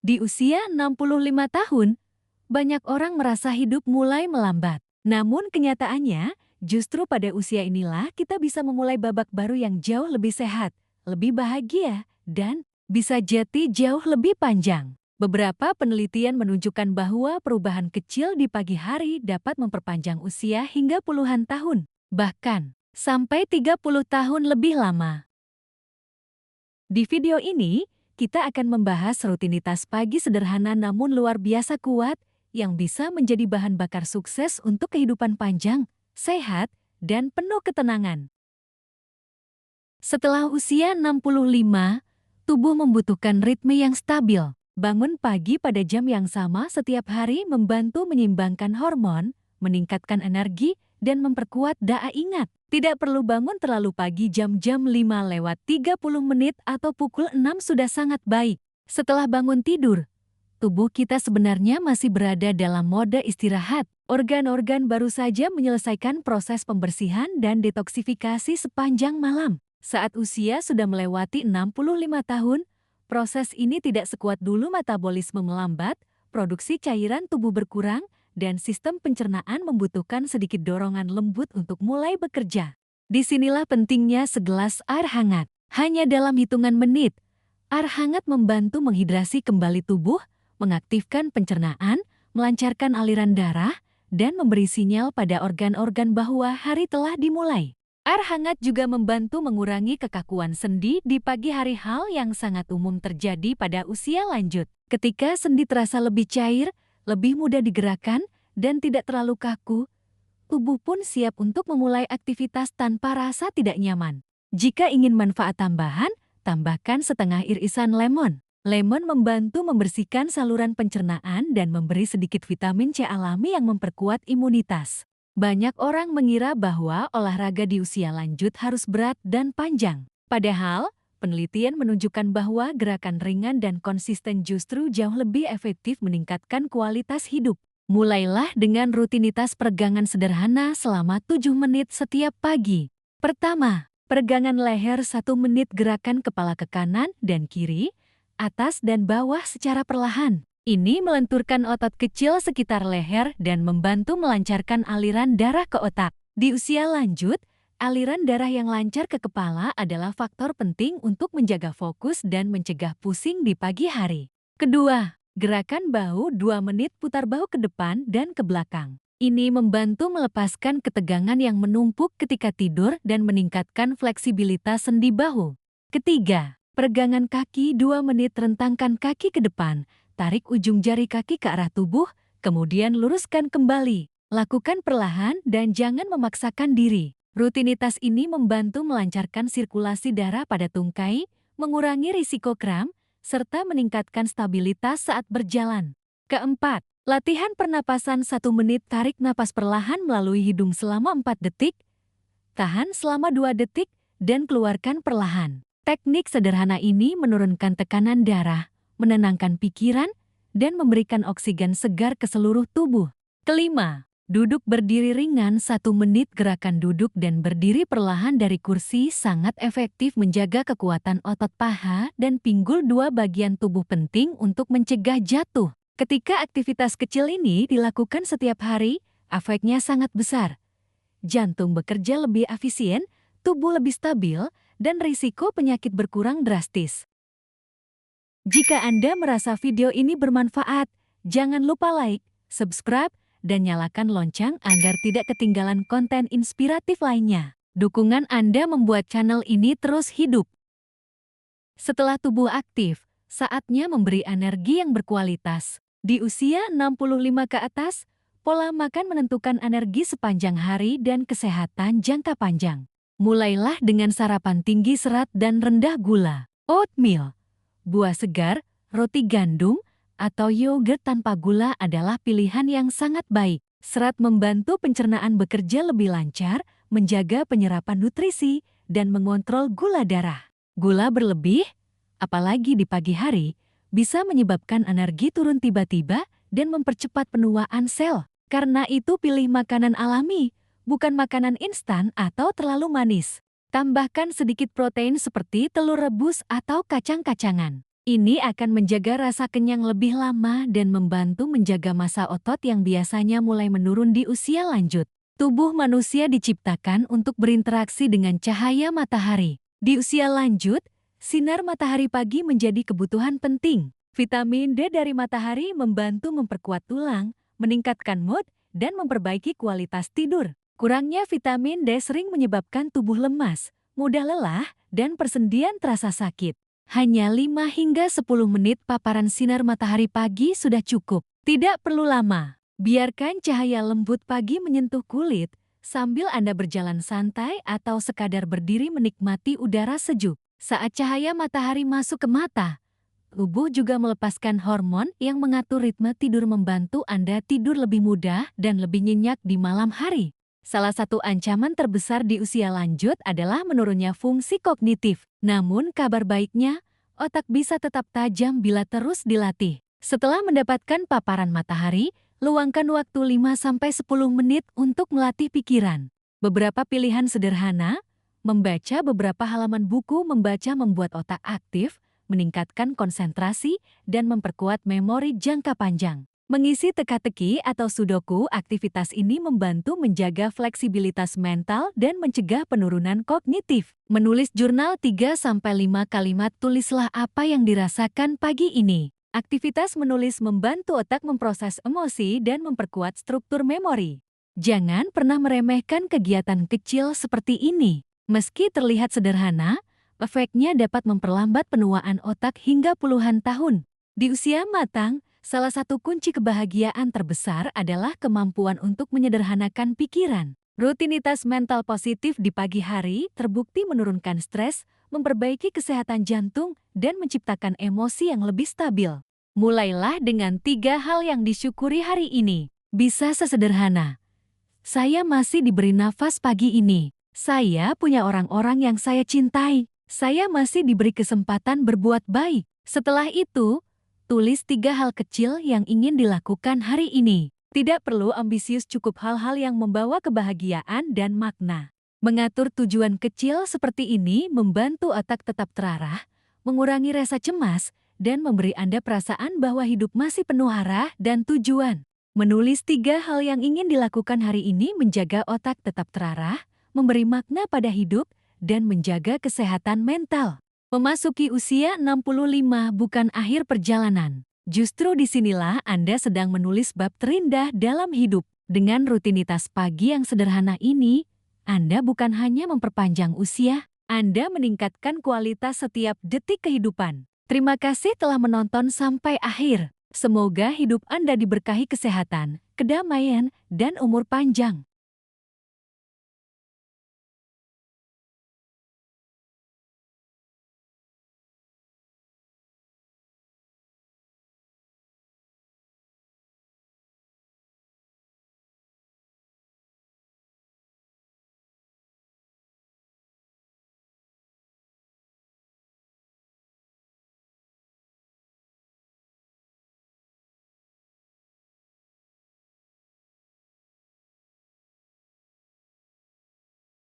Di usia 65 tahun, banyak orang merasa hidup mulai melambat. Namun kenyataannya, justru pada usia inilah kita bisa memulai babak baru yang jauh lebih sehat, lebih bahagia, dan bisa jati jauh lebih panjang. Beberapa penelitian menunjukkan bahwa perubahan kecil di pagi hari dapat memperpanjang usia hingga puluhan tahun, bahkan sampai 30 tahun lebih lama. Di video ini, kita akan membahas rutinitas pagi sederhana namun luar biasa kuat yang bisa menjadi bahan bakar sukses untuk kehidupan panjang, sehat, dan penuh ketenangan. Setelah usia 65, tubuh membutuhkan ritme yang stabil. Bangun pagi pada jam yang sama setiap hari membantu menyeimbangkan hormon, meningkatkan energi, dan memperkuat daya ingat. Tidak perlu bangun terlalu pagi jam-jam 5:30 menit atau pukul 6 sudah sangat baik. Setelah bangun tidur, tubuh kita sebenarnya masih berada dalam mode istirahat. Organ-organ baru saja menyelesaikan proses pembersihan dan detoksifikasi sepanjang malam. Saat usia sudah melewati 65 tahun, proses ini tidak sekuat dulu, metabolisme melambat, produksi cairan tubuh berkurang, dan sistem pencernaan membutuhkan sedikit dorongan lembut untuk mulai bekerja. Disinilah pentingnya segelas air hangat. Hanya dalam hitungan menit, air hangat membantu menghidrasi kembali tubuh, mengaktifkan pencernaan, melancarkan aliran darah, dan memberi sinyal pada organ-organ bahwa hari telah dimulai. Air hangat juga membantu mengurangi kekakuan sendi di pagi hari, hal yang sangat umum terjadi pada usia lanjut. Ketika sendi terasa lebih cair, lebih mudah digerakkan, dan tidak terlalu kaku, tubuh pun siap untuk memulai aktivitas tanpa rasa tidak nyaman. Jika ingin manfaat tambahan, tambahkan setengah irisan lemon. Lemon membantu membersihkan saluran pencernaan dan memberi sedikit vitamin C alami yang memperkuat imunitas. Banyak orang mengira bahwa olahraga di usia lanjut harus berat dan panjang. Padahal, penelitian menunjukkan bahwa gerakan ringan dan konsisten justru jauh lebih efektif meningkatkan kualitas hidup. Mulailah dengan rutinitas peregangan sederhana selama 7 menit setiap pagi. Pertama, peregangan leher 1 menit, gerakan kepala ke kanan dan kiri, atas dan bawah secara perlahan. Ini melenturkan otot kecil sekitar leher dan membantu melancarkan aliran darah ke otak. Di usia lanjut, aliran darah yang lancar ke kepala adalah faktor penting untuk menjaga fokus dan mencegah pusing di pagi hari. Kedua, gerakan bahu 2 menit, putar bahu ke depan dan ke belakang. Ini membantu melepaskan ketegangan yang menumpuk ketika tidur dan meningkatkan fleksibilitas sendi bahu. Ketiga, peregangan kaki 2 menit, rentangkan kaki ke depan, tarik ujung jari kaki ke arah tubuh, kemudian luruskan kembali. Lakukan perlahan dan jangan memaksakan diri. Rutinitas ini membantu melancarkan sirkulasi darah pada tungkai, mengurangi risiko kram, serta meningkatkan stabilitas saat berjalan. Keempat, latihan pernapasan 1 menit, tarik napas perlahan melalui hidung selama 4 detik, tahan selama 2 detik, dan keluarkan perlahan. Teknik sederhana ini menurunkan tekanan darah, menenangkan pikiran, dan memberikan oksigen segar ke seluruh tubuh. Kelima, duduk berdiri ringan 1 menit, gerakan duduk dan berdiri perlahan dari kursi sangat efektif menjaga kekuatan otot paha dan pinggul, 2 bagian tubuh penting untuk mencegah jatuh. Ketika aktivitas kecil ini dilakukan setiap hari, efeknya sangat besar. Jantung bekerja lebih efisien, tubuh lebih stabil, dan risiko penyakit berkurang drastis. Jika Anda merasa video ini bermanfaat, jangan lupa like, subscribe, dan nyalakan lonceng agar tidak ketinggalan konten inspiratif lainnya. Dukungan Anda membuat channel ini terus hidup. Setelah tubuh aktif, saatnya memberi energi yang berkualitas. Di usia 65 ke atas, pola makan menentukan energi sepanjang hari dan kesehatan jangka panjang. Mulailah dengan sarapan tinggi serat dan rendah gula. Oatmeal, buah segar, roti gandum, atau yogurt tanpa gula adalah pilihan yang sangat baik. Serat membantu pencernaan bekerja lebih lancar, menjaga penyerapan nutrisi, dan mengontrol gula darah. Gula berlebih, apalagi di pagi hari, bisa menyebabkan energi turun tiba-tiba dan mempercepat penuaan sel. Karena itu pilih makanan alami, bukan makanan instan atau terlalu manis. Tambahkan sedikit protein seperti telur rebus atau kacang-kacangan. Ini akan menjaga rasa kenyang lebih lama dan membantu menjaga massa otot yang biasanya mulai menurun di usia lanjut. Tubuh manusia diciptakan untuk berinteraksi dengan cahaya matahari. Di usia lanjut, sinar matahari pagi menjadi kebutuhan penting. Vitamin D dari matahari membantu memperkuat tulang, meningkatkan mood, dan memperbaiki kualitas tidur. Kurangnya vitamin D sering menyebabkan tubuh lemas, mudah lelah, dan persendian terasa sakit. Hanya 5 hingga 10 menit paparan sinar matahari pagi sudah cukup. Tidak perlu lama. Biarkan cahaya lembut pagi menyentuh kulit sambil Anda berjalan santai atau sekadar berdiri menikmati udara sejuk. Saat cahaya matahari masuk ke mata, tubuh juga melepaskan hormon yang mengatur ritme tidur membantu Anda tidur lebih mudah dan lebih nyenyak di malam hari. Salah satu ancaman terbesar di usia lanjut adalah menurunnya fungsi kognitif. Namun kabar baiknya, otak bisa tetap tajam bila terus dilatih. Setelah mendapatkan paparan matahari, luangkan waktu 5-10 menit untuk melatih pikiran. Beberapa pilihan sederhana, membaca beberapa halaman buku membaca membuat otak aktif, meningkatkan konsentrasi, dan memperkuat memori jangka panjang. Mengisi teka-teki atau sudoku, aktivitas ini membantu menjaga fleksibilitas mental dan mencegah penurunan kognitif. Menulis jurnal 3-5 kalimat, tulislah apa yang dirasakan pagi ini. Aktivitas menulis membantu otak memproses emosi dan memperkuat struktur memori. Jangan pernah meremehkan kegiatan kecil seperti ini. Meski terlihat sederhana, efeknya dapat memperlambat penuaan otak hingga puluhan tahun. Di usia matang, salah satu kunci kebahagiaan terbesar adalah kemampuan untuk menyederhanakan pikiran. Rutinitas mental positif di pagi hari terbukti menurunkan stres, memperbaiki kesehatan jantung, dan menciptakan emosi yang lebih stabil. Mulailah dengan 3 hal yang disyukuri hari ini. Bisa sesederhana: saya masih diberi nafas pagi ini. Saya punya orang-orang yang saya cintai. Saya masih diberi kesempatan berbuat baik. Setelah itu, tulis 3 hal kecil yang ingin dilakukan hari ini. Tidak perlu ambisius, cukup hal-hal yang membawa kebahagiaan dan makna. Mengatur tujuan kecil seperti ini membantu otak tetap terarah, mengurangi rasa cemas, dan memberi Anda perasaan bahwa hidup masih penuh arah dan tujuan. Menulis 3 hal yang ingin dilakukan hari ini menjaga otak tetap terarah, memberi makna pada hidup, dan menjaga kesehatan mental. Memasuki usia 65 bukan akhir perjalanan. Justru disinilah Anda sedang menulis bab terindah dalam hidup. Dengan rutinitas pagi yang sederhana ini, Anda bukan hanya memperpanjang usia, Anda meningkatkan kualitas setiap detik kehidupan. Terima kasih telah menonton sampai akhir. Semoga hidup Anda diberkahi kesehatan, kedamaian, dan umur panjang.